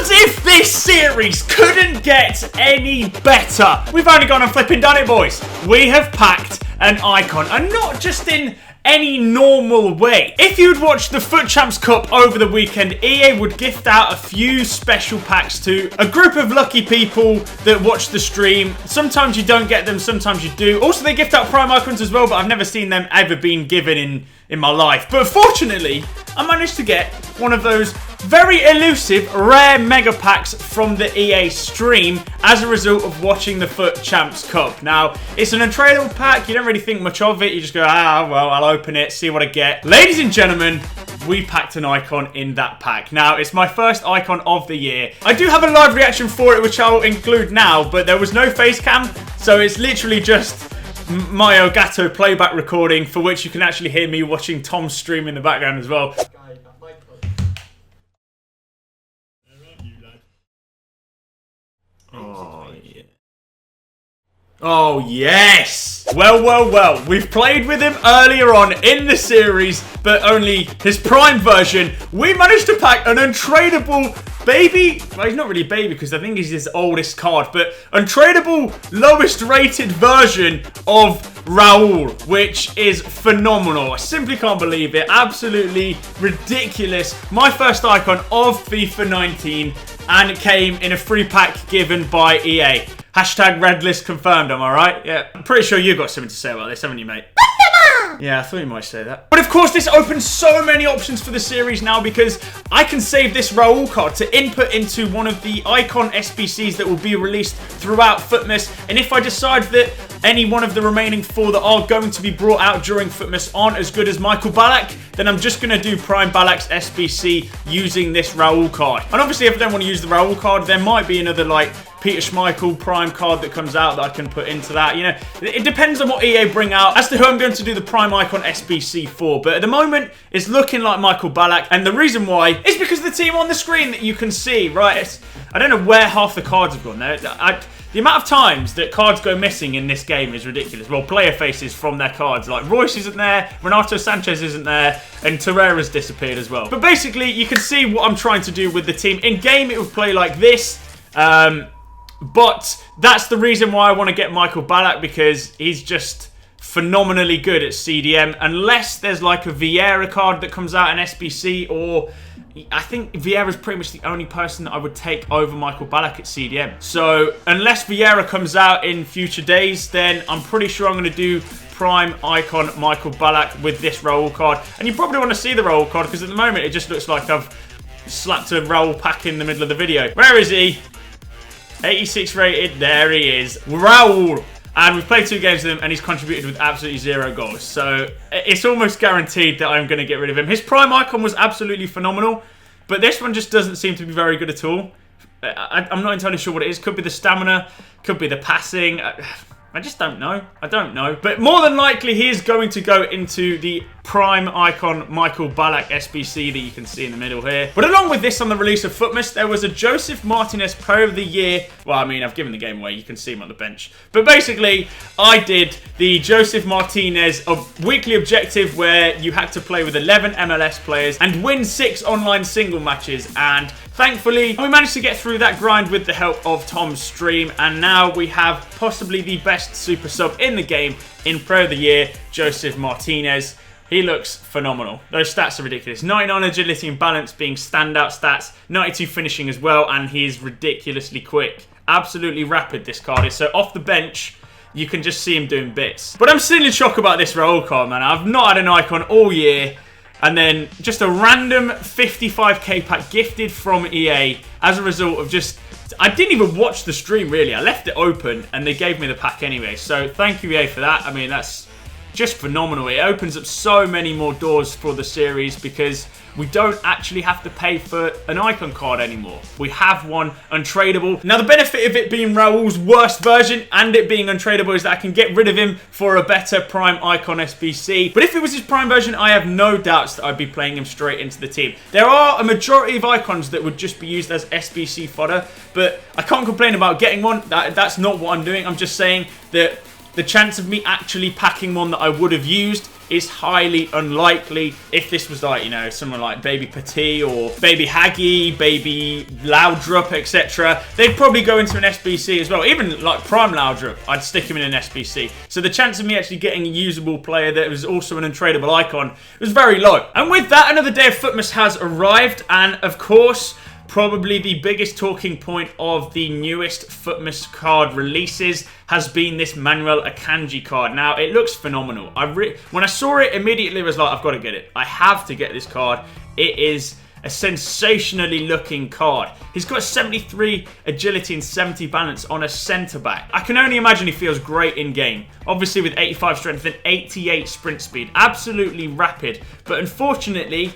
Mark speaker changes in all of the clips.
Speaker 1: As if this series couldn't get any better. We've only gone and flipping done it, boys. We have packed an icon, and not just in any normal way. If you'd watched the Foot Champs Cup over the weekend, EA would gift out a few special packs to a group of lucky people that watch the stream. Sometimes you don't get them, sometimes you do. Also, they gift out Prime icons as well, but I've never seen them ever being given in my life. But fortunately, I managed to get one of those very elusive, rare mega packs from the EA stream as a result of watching the Foot Champs Cup. Now, it's an untradeable pack. You don't really think much of it. You just go, well, I'll open it, see what I get. Ladies and gentlemen, we packed an icon in that pack. Now, it's my first icon of the year. I do have a live reaction for it, which I'll include now, but there was no face cam, so it's literally just my Elgato playback recording, for which you can actually hear me watching Tom's stream in the background as well. Oh, yeah. Oh, yes! Well. We've played with him earlier on in the series, but only his Prime version. We managed to pack an untradeable baby. Well, he's not really a baby because I think he's his oldest card, but untradeable lowest rated version of Raul, which is phenomenal. I simply can't believe it. Absolutely ridiculous. My first icon of FIFA 19, and it came in a free pack given by EA. Hashtag red list confirmed, am I right? Yeah. I'm pretty sure you've got something to say about this, haven't you, mate? Yeah, I thought you might say that. But of course, this opens so many options for the series now, because I can save this Raul card to input into one of the icon SBCs that will be released throughout Footmas. And if I decide that any one of the remaining 4 that are going to be brought out during Footmas aren't as good as Michael Ballack, then I'm just going to do Prime Ballack's SBC using this Raul card. And obviously, if I don't want to use the Raul card, there might be another, like, Peter Schmeichel Prime card that comes out that I can put into that. You know, it depends on what EA bring out as to who I'm going to do the Prime Icon SBC for. But at the moment, it's looking like Michael Ballack. And the reason why is because the team on the screen that you can see, right? I don't know where half the cards have gone there. The amount of times that cards go missing in this game is ridiculous. Well, player faces from their cards. Like, Royce isn't there, Renato Sanchez isn't there, and Torreira's disappeared as well. But basically, you can see what I'm trying to do with the team. In game, it would play like this. But that's the reason why I want to get Michael Ballack, because he's just phenomenally good at CDM. Unless there's like a Vieira card that comes out in SBC, or I think Vieira's pretty much the only person that I would take over Michael Ballack at CDM. So unless Vieira comes out in future days, then I'm pretty sure I'm going to do Prime Icon Michael Ballack with this Raul card. And you probably want to see the Raul card, because at the moment it just looks like I've slapped a Raul pack in the middle of the video. Where is he? 86 rated, there he is, Raul. And we've played 2 games with him, and he's contributed with absolutely 0 goals. So it's almost guaranteed that I'm going to get rid of him. His Prime Icon was absolutely phenomenal, but this one just doesn't seem to be very good at all. I'm not entirely sure what it is. Could be the stamina, could be the passing. I just don't know. I don't know. But more than likely, he is going to go into the Prime Icon Michael Ballack SBC that you can see in the middle here. But along with this, on the release of Footmas, there was a Joseph Martinez Player of the Year. Well, I mean, I've given the game away. You can see him on the bench. But basically, I did the Joseph Martinez of weekly objective, where you had to play with 11 MLS players and win 6 online single matches. And thankfully, we managed to get through that grind with the help of Tom's stream. And now we have possibly the best super sub in the game in Player of the Year, Joseph Martinez. He looks phenomenal. Those stats are ridiculous. 99 agility and balance being standout stats. 92 finishing as well, and he is ridiculously quick. Absolutely rapid, this card is. So off the bench, you can just see him doing bits. But I'm still in shock about this Raul card, man. I've not had an icon all year. And then just a random 55k pack gifted from EA as a result of just... I didn't even watch the stream, really. I left it open, and they gave me the pack anyway. So thank you, EA, for that. I mean, that's just phenomenal. It opens up so many more doors for the series, because we don't actually have to pay for an icon card anymore. We have one untradeable. Now, the benefit of it being Raul's worst version and it being untradeable is that I can get rid of him for a better Prime Icon SBC. But if it was his Prime version, I have no doubts that I'd be playing him straight into the team. There are a majority of icons that would just be used as SBC fodder, but I can't complain about getting one. That's not what I'm doing. I'm just saying that The chance of me actually packing one that I would have used is highly unlikely. If this was like, you know, someone like Baby Petit or Baby Haggy, Baby Loudrup, etc., they'd probably go into an SBC as well. Even like Prime Loudrup, I'd stick him in an SBC. So the chance of me actually getting a usable player that was also an untradeable icon was very low. And with that, another day of Footmas has arrived, and of course, probably the biggest talking point of the newest Footmas card releases has been this Manuel Akanji card. Now, it looks phenomenal. When I saw it, immediately I was like, I've got to get it. I have to get this card. It is a sensationally looking card. He's got 73 agility and 70 balance on a centre-back. I can only imagine he feels great in-game. Obviously with 85 strength and 88 sprint speed. Absolutely rapid. But unfortunately,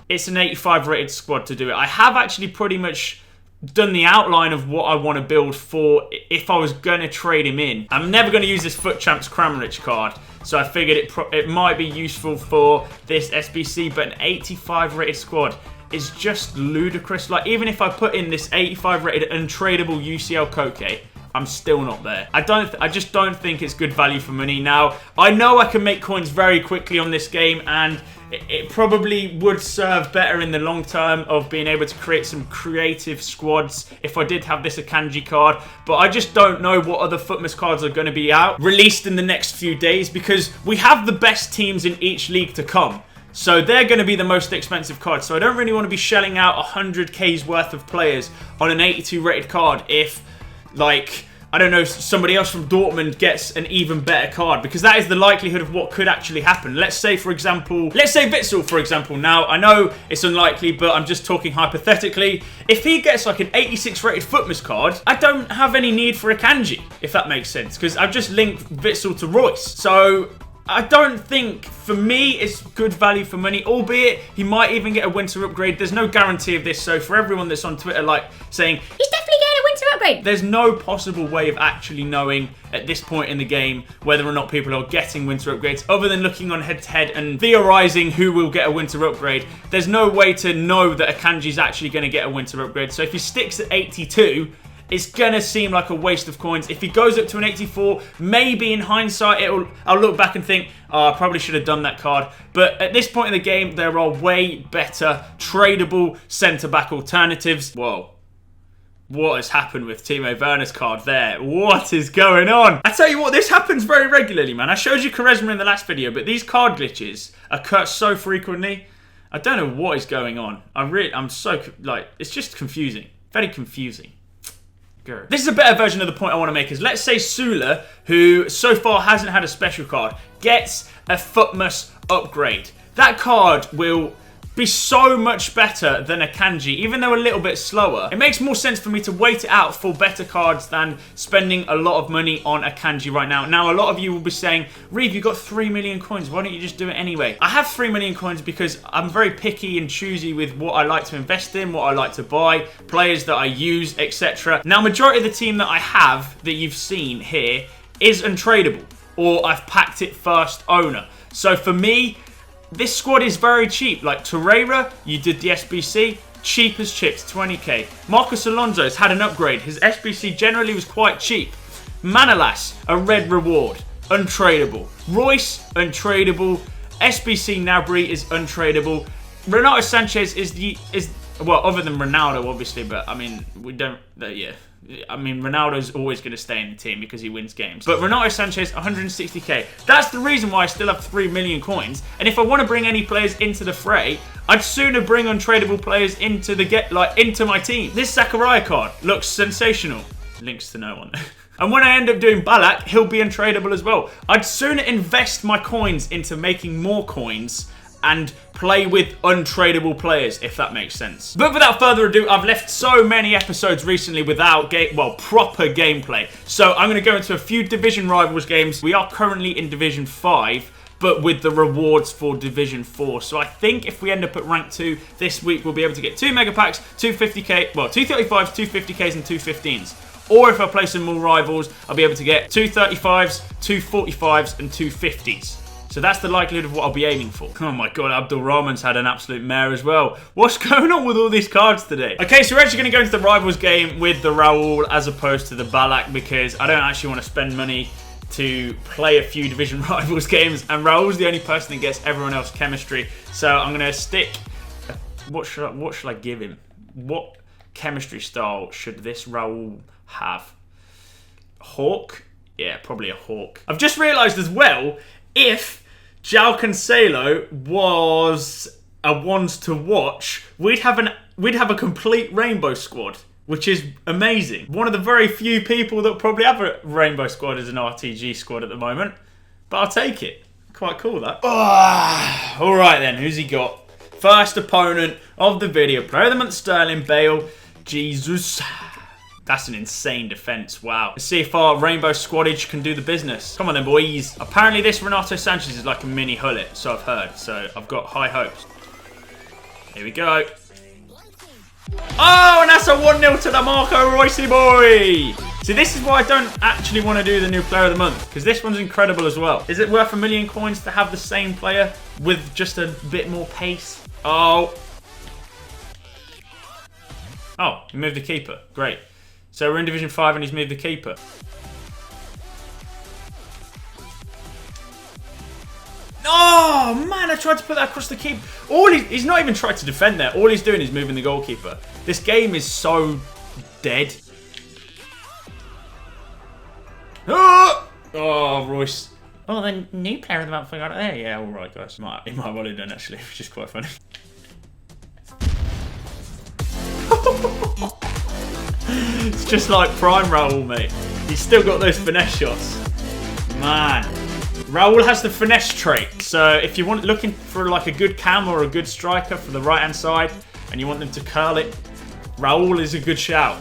Speaker 1: it's an 85 rated squad to do it. I have actually pretty much done the outline of what I want to build for if I was going to trade him in. I'm never going to use this Foot Champs Kramaric card, so I figured it might be useful for this SBC, but an 85 rated squad is just ludicrous. Like, even if I put in this 85 rated untradeable UCL Koke, I'm still not there. I just don't think it's good value for money. Now, I know I can make coins very quickly on this game, and it probably would serve better in the long term of being able to create some creative squads if I did have this Akanji card. But I just don't know what other Footmas cards are going to be released in the next few days, because we have the best teams in each league to come. So they're going to be the most expensive cards. So I don't really want to be shelling out 100k's worth of players on an 82 rated card if, like, I don't know, somebody else from Dortmund gets an even better card, because that is the likelihood of what could actually happen. Let's say, for example, Witsel, for example. Now, I know it's unlikely, but I'm just talking hypothetically. If he gets like an 86 rated Footmas card, I don't have any need for Akanji, if that makes sense, because I've just linked Witsel to Royce. So I don't think, for me, it's good value for money, albeit he might even get a winter upgrade. There's no guarantee of this, so for everyone that's on Twitter, like, saying, he's definitely getting a winter upgrade, there's no possible way of actually knowing at this point in the game whether or not people are getting winter upgrades, other than looking on head-to-head and theorizing who will get a winter upgrade. There's no way to know that Akanji's actually going to get a winter upgrade, so if he sticks at 82, it's going to seem like a waste of coins. If he goes up to an 84, maybe in hindsight, I'll look back and think, oh, I probably should have done that card. But at this point in the game, there are way better tradable centre-back alternatives. Whoa. What has happened with Timo Werner's card there? What is going on? I tell you what, this happens very regularly, man. I showed you Charisma in the last video, but these card glitches occur so frequently. I don't know what is going on. I'm so, like, it's just confusing. Very confusing. Go. This is a better version of the point I want to make, is let's say Sula, who so far hasn't had a special card, gets a Footmas upgrade. That card will be so much better than Akanji, even though a little bit slower. It makes more sense for me to wait it out for better cards than spending a lot of money on Akanji right now. Now, a lot of you will be saying, Reeve, you got 3 million coins. Why don't you just do it anyway? I have 3 million coins because I'm very picky and choosy with what I like to invest in, what I like to buy, players that I use, etc. Now, majority of the team that I have that you've seen here is untradeable, or I've packed it first owner. So for me, this squad is very cheap. Like Torreira, you did the SBC, cheap as chips, 20k. Marcos Alonso has had an upgrade. His SBC generally was quite cheap. Manolas, a red reward, untradeable. Royce, untradeable. SBC Gnabry is untradeable. Renato Sanchez is well, other than Ronaldo, obviously, but I mean, we don't, yeah. I mean, Ronaldo's always going to stay in the team because he wins games. But Renato Sanchez, 160k. That's the reason why I still have 3 million coins. And if I want to bring any players into the fray, I'd sooner bring untradeable players into into my team. This Zakaria card looks sensational. Links to no one. And when I end up doing Balak, he'll be untradeable as well. I'd sooner invest my coins into making more coins and play with untradeable players, if that makes sense. But without further ado, I've left so many episodes recently without proper gameplay. So I'm going to go into a few Division Rivals games. We are currently in Division 5, but with the rewards for Division 4. So I think if we end up at rank 2 this week, we'll be able to get 2 mega packs, 2 50k, well, 2 35s, 2 50ks, and 2 15s. Or if I play some more Rivals, I'll be able to get 2 35s, 2 45s, and 2 50s. So that's the likelihood of what I'll be aiming for. Oh my god, Abdul Rahman's had an absolute mare as well. What's going on with all these cards today? Okay, so we're actually going to go into the Rivals game with the Raul as opposed to the Balak, because I don't actually want to spend money to play a few Division Rivals games, and Raul's the only person that gets everyone else chemistry. So I'm gonna stick. What should I give him? What chemistry style should this Raul have? Hawk? Yeah, probably a Hawk. I've just realised as well, if João Cancelo was a ones to watch, we'd have a complete rainbow squad, which is amazing. One of the very few people that probably have a rainbow squad as an RTG squad at the moment, but I'll take it. Quite cool, that. Oh, all right then, who's he got? First opponent of the video, player of the month, Sterling, Bale, Jesus. That's an insane defense, wow. Let's see if our rainbow squadage can do the business. Come on then, boys. Apparently this Renato Sanchez is like a mini Hullet, so I've heard. So I've got high hopes. Here we go. Oh, and that's a 1-0 to the Marco Reus boy. See, this is why I don't actually want to do the new player of the month, because this one's incredible as well. Is it worth $1 million coins to have the same player with just a bit more pace? Oh. Oh, he moved the keeper. Great. So we're in Division 5 and he's moved the keeper. Oh, man, I tried to put that across the keeper. He's not even tried to defend there. All he's doing is moving the goalkeeper. This game is so dead. Oh, Royce. Oh, the new player of the month, I got it there. Yeah, all right, guys. He might well have done, actually, which is quite funny. It's just like prime Raul, mate. He's still got those finesse shots. Man. Raul has the finesse trait. So if you're looking for like a good cam or a good striker for the right-hand side and you want them to curl it, Raul is a good shout.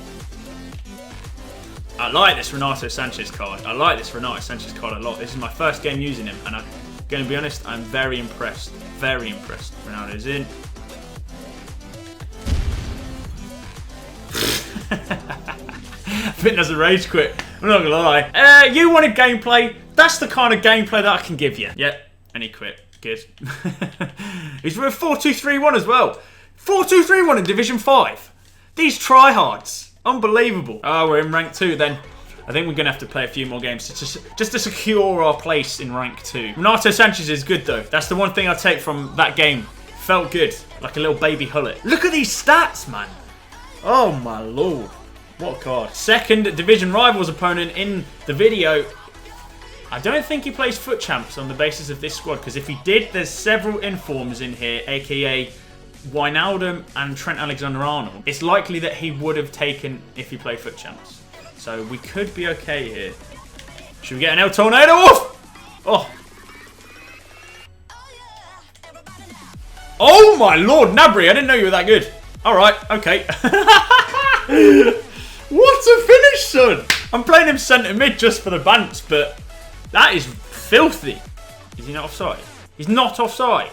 Speaker 1: I like this Renato Sanchez card. I like this Renato Sanchez card a lot. This is my first game using him, and I'm going to be honest, I'm very impressed. Very impressed. Ronaldo's in. I think that's a rage quit. I'm not gonna lie. You wanted gameplay? That's the kind of gameplay that I can give you. Yep, and he quit. Good. He's with 4-2-3-1 as well. 4-2-3-1 in Division 5. These tryhards. Unbelievable. Oh, we're in rank 2 then. I think we're going to have to play a few more games just to secure our place in rank 2. Renato Sanchez is good though. That's the one thing I take from that game. Felt good. Like a little baby Hullet. Look at these stats, man. Oh my lord. What a card. Second Division Rivals opponent in the video. I don't think he plays FUT Champs on the basis of this squad, because if he did, there's several informs in here, aka Wijnaldum and Trent Alexander-Arnold. It's likely that he would have taken if he played FUT Champs. So we could be okay here. Should we get an El Tornado off? Oh. Oh my lord, Nabry, I didn't know you were that good. Alright, okay. What a finish, son! I'm playing him centre mid just for the bants, but that is filthy. Is he not offside? He's not offside.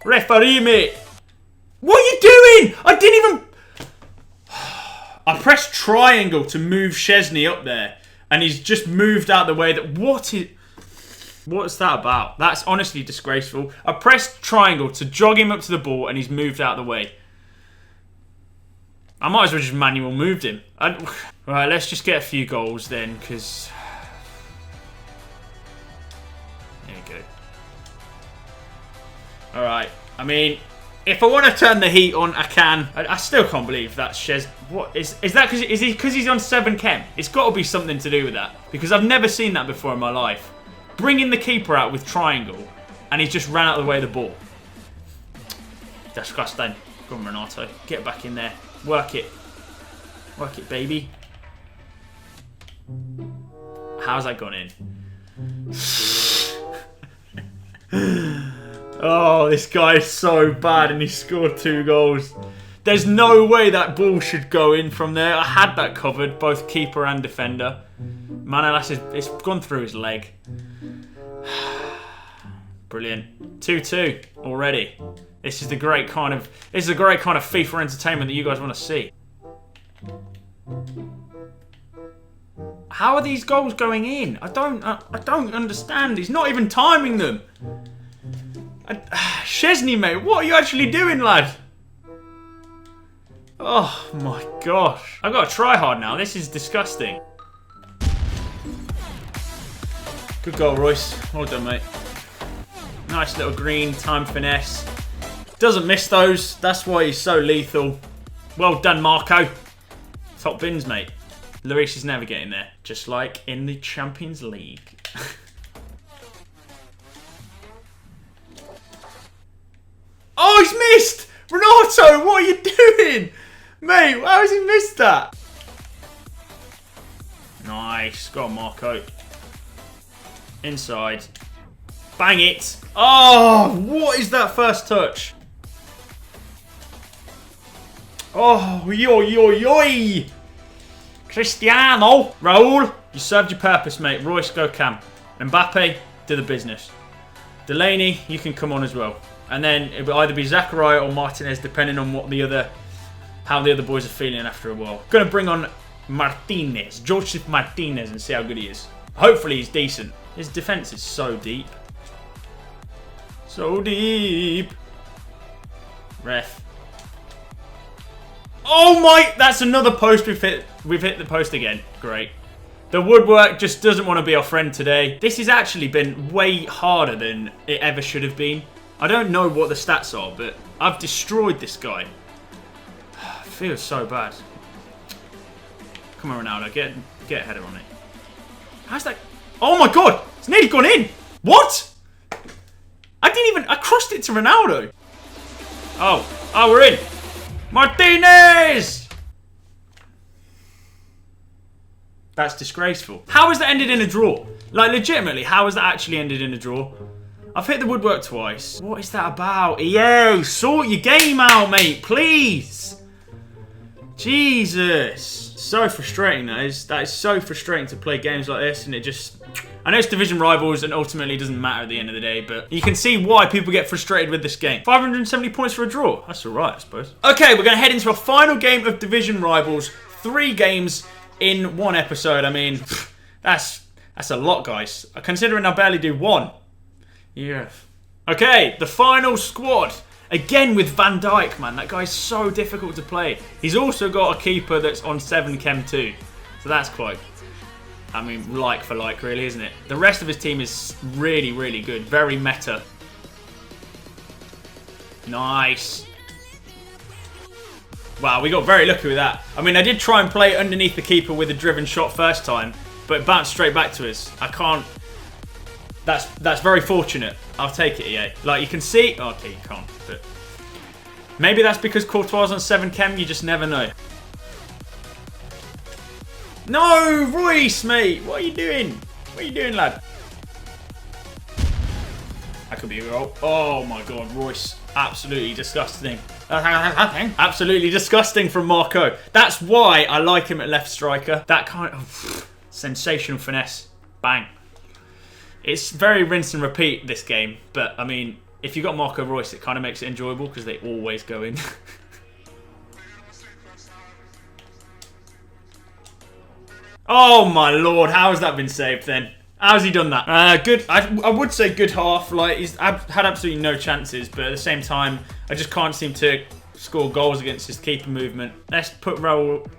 Speaker 1: Referee, mate. What are you doing? I didn't even... I pressed triangle to move Szczesny up there, and he's just moved out the way. What's that about? That's honestly disgraceful. I pressed triangle to jog him up to the ball, and he's moved out the way. I might as well just manual moved him. Right, let's just get a few goals then, because... There we go. Alright, I mean, if I want to turn the heat on, I can. I still can't believe that's Shez. What is that? Because he's on 7 chem? It's got to be something to do with that, because I've never seen that before in my life. Bringing the keeper out with triangle, and he's just ran out of the way of the ball. Disgusting. Come on, Renato, get back in there. Work it. Work it, baby. How's that gone in? Oh, this guy is so bad and he scored 2 goals. There's no way that ball should go in from there. I had that covered, both keeper and defender. Man, it's gone through his leg. Brilliant. 2-2 already. This is the great kind of FIFA entertainment that you guys want to see. How are these goals going in? I don't understand. He's not even timing them. Szczesny, mate, what are you actually doing, lad? Oh my gosh. I've got to try hard now. This is disgusting. Good goal, Royce. Well done, mate. Nice little green time finesse. Doesn't miss those. That's why he's so lethal. Well done, Marco. Top bins, mate. Luis is never getting there. Just like in the Champions League. Oh, he's missed! Renato, what are you doing? Mate, how has he missed that? Nice. Go on, Marco. Inside. Bang it. Oh, what is that first touch? Oh, yo. Cristiano. Raul, you served your purpose, mate. Royce, go cam. Mbappe, do the business. Delaney, you can come on as well. And then it will either be Zachariah or Martinez, depending on what how the other boys are feeling after a while. Gonna bring on Martinez, Joseph Martinez, and see how good he is. Hopefully he's decent. His defense is so deep. So deep. Ref. Oh my, that's another post we've hit. We've hit the post again. Great. The woodwork just doesn't want to be our friend today. This has actually been way harder than it ever should have been. I don't know what the stats are, but I've destroyed this guy. It feels so bad. Come on, Ronaldo. Get a header on it. How's that? Oh my god! It's nearly gone in! What? I crossed it to Ronaldo. Oh, we're in. Martinez! That's disgraceful. How has that ended in a draw? Like, legitimately, how has that actually ended in a draw? I've hit the woodwork twice. What is that about? EA, sort your game out, mate, please. Jesus. So frustrating, that is. That is so frustrating to play games like this, and it just... I know it's division rivals, and ultimately it doesn't matter at the end of the day, but you can see why people get frustrated with this game. 570 points for a draw. That's alright, I suppose. Okay, we're going to head into a final game of division rivals. 3 games in 1 episode. I mean, that's a lot, guys. Considering I barely do 1. Yeah. Okay, the final squad. Again with Van Dijk, man. That guy's so difficult to play. He's also got a keeper that's on 7 chem too. So that's quite... I mean, like for like, really, isn't it? The rest of his team is really, really good. Very meta. Nice. Wow, we got very lucky with that. I mean, I did try and play underneath the keeper with a driven shot first time, but it bounced straight back to us. I can't... That's very fortunate. I'll take it, EA. Like, you can see... Oh, okay, you can't. But maybe that's because Courtois on 7 chem. You just never know. No, Royce, mate. What are you doing? What are you doing, lad? That could be a goal. Oh, my God. Royce. Absolutely disgusting. Absolutely disgusting from Marco. That's why I like him at left striker. That kind of... sensational finesse. Bang. It's very rinse and repeat, this game. But, I mean, if you got Marco Reus, it kind of makes it enjoyable because they always go in. Oh, my Lord. How has that been saved, then? How's he done that? Good. I would say good half. Like, he's had absolutely no chances. But at the same time, I just can't seem to score goals against his keeper movement. Let's put Raul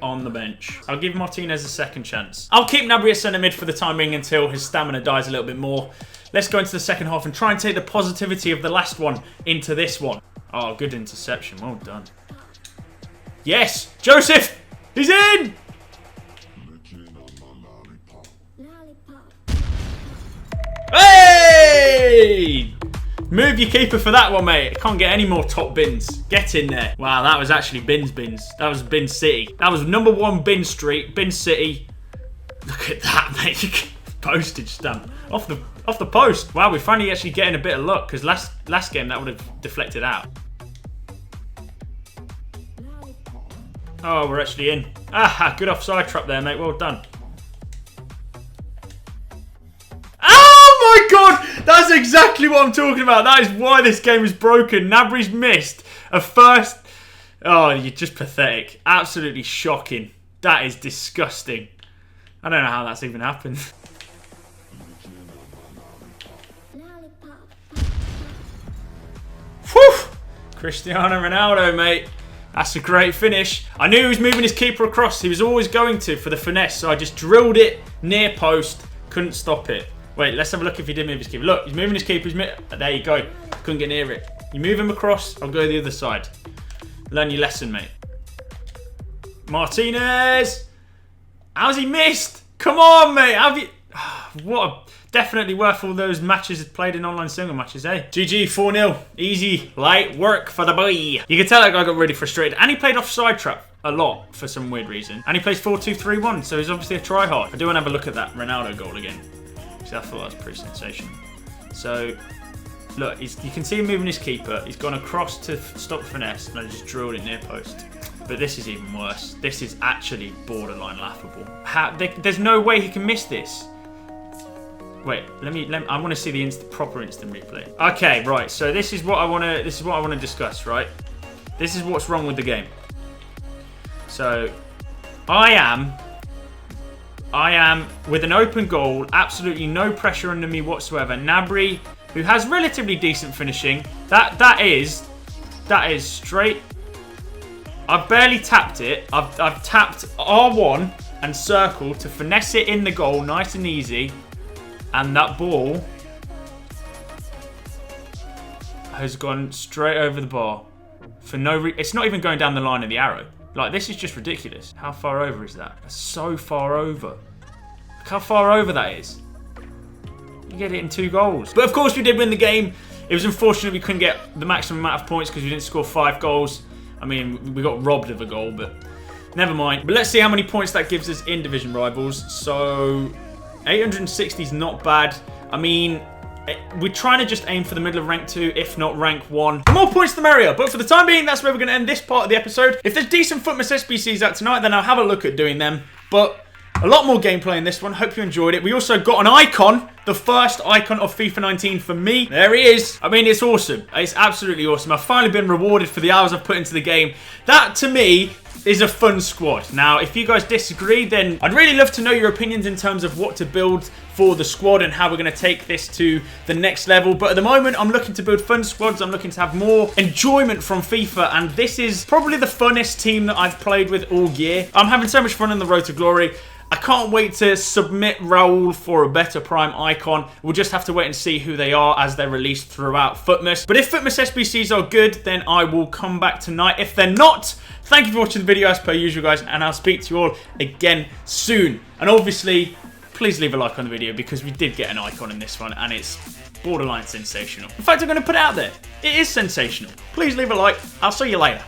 Speaker 1: on the bench. I'll give Martinez a second chance. I'll keep Gnabry at centre mid for the time being until his stamina dies a little bit more. Let's go into the second half and try and take the positivity of the last one into this one. Oh, good interception. Well done. Yes! Joseph! He's in! Hey! Move your keeper for that one, mate. Can't get any more top bins. Get in there. Wow, that was actually bins. That was bin city. That was #1 bin street, bin city. Look at that, mate. Postage stamp off the post. Wow, we're finally actually getting a bit of luck because last game that would have deflected out. Oh, we're actually in. Ah, good offside trap there, mate. Well done. Oh my God, that's exactly what I'm talking about. That is why this game is broken. Gnabry's missed a first. Oh, you're just pathetic. Absolutely shocking. That is disgusting. I don't know how that's even happened. Whew! Cristiano Ronaldo, mate. That's a great finish. I knew he was moving his keeper across. He was always going to for the finesse, so I just drilled it near post. Couldn't stop it. Wait, let's have a look if he did move his keeper. Look, he's moving his keeper. There you go. Couldn't get near it. You move him across, I'll go the other side. Learn your lesson, mate. Martinez! How's he missed? Come on, mate. Have you... Definitely worth all those matches played in online single matches, eh? GG, 4-0. Easy, light work for the boy. You can tell that guy got really frustrated. And he played offside trap a lot for some weird reason. And he plays 4-2-3-1, so he's obviously a try-hard. I do want to have a look at that Ronaldo goal again. See, I thought that was pretty sensational. So, look, you can see him moving his keeper. He's gone across to stop finesse, and I just drilled it near post. But this is even worse. This is actually borderline laughable. There's no way he can miss this. Wait, I want to see the proper instant replay. Okay, right. So this is what I want to discuss, right? This is what's wrong with the game. So I am with an open goal, absolutely no pressure under me whatsoever. Gnabry, who has relatively decent finishing. That is straight. I've barely tapped it. I've tapped R1 and circle to finesse it in the goal, nice and easy. And that ball has gone straight over the bar for no reason. It's not even going down the line of the arrow. Like, this is just ridiculous. How far over is that? That's so far over. Look how far over that is. You get it in 2 goals. But of course we did win the game. It was unfortunate we couldn't get the maximum amount of points because we didn't score 5 goals. I mean, we got robbed of a goal, but never mind. But let's see how many points that gives us in Division Rivals. So 860 is not bad. I mean, we're trying to just aim for the middle of rank 2, if not rank 1. The more points, the merrier. But for the time being, that's where we're going to end this part of the episode. If there's decent Footmas SBCs out tonight, then I'll have a look at doing them. But a lot more gameplay in this one. Hope you enjoyed it. We also got an icon. The first icon of FIFA 19 for me. There he is. I mean, it's awesome. It's absolutely awesome. I've finally been rewarded for the hours I've put into the game. That, to me, is a fun squad. Now, if you guys disagree, then I'd really love to know your opinions in terms of what to build for the squad and how we're going to take this to the next level. But at the moment, I'm looking to build fun squads. I'm looking to have more enjoyment from FIFA, and this is probably the funnest team that I've played with all year. I'm having so much fun on the road to glory. I can't wait to submit Raul for a better prime icon. We'll just have to wait and see who they are as they're released throughout Footmas. But if Footmas SBCs are good, then I will come back tonight. If they're not, thank you for watching the video as per usual, guys, and I'll speak to you all again soon. And obviously, please leave a like on the video because we did get an icon in this one and it's borderline sensational. In fact, I'm going to put it out there. It is sensational. Please leave a like. I'll see you later.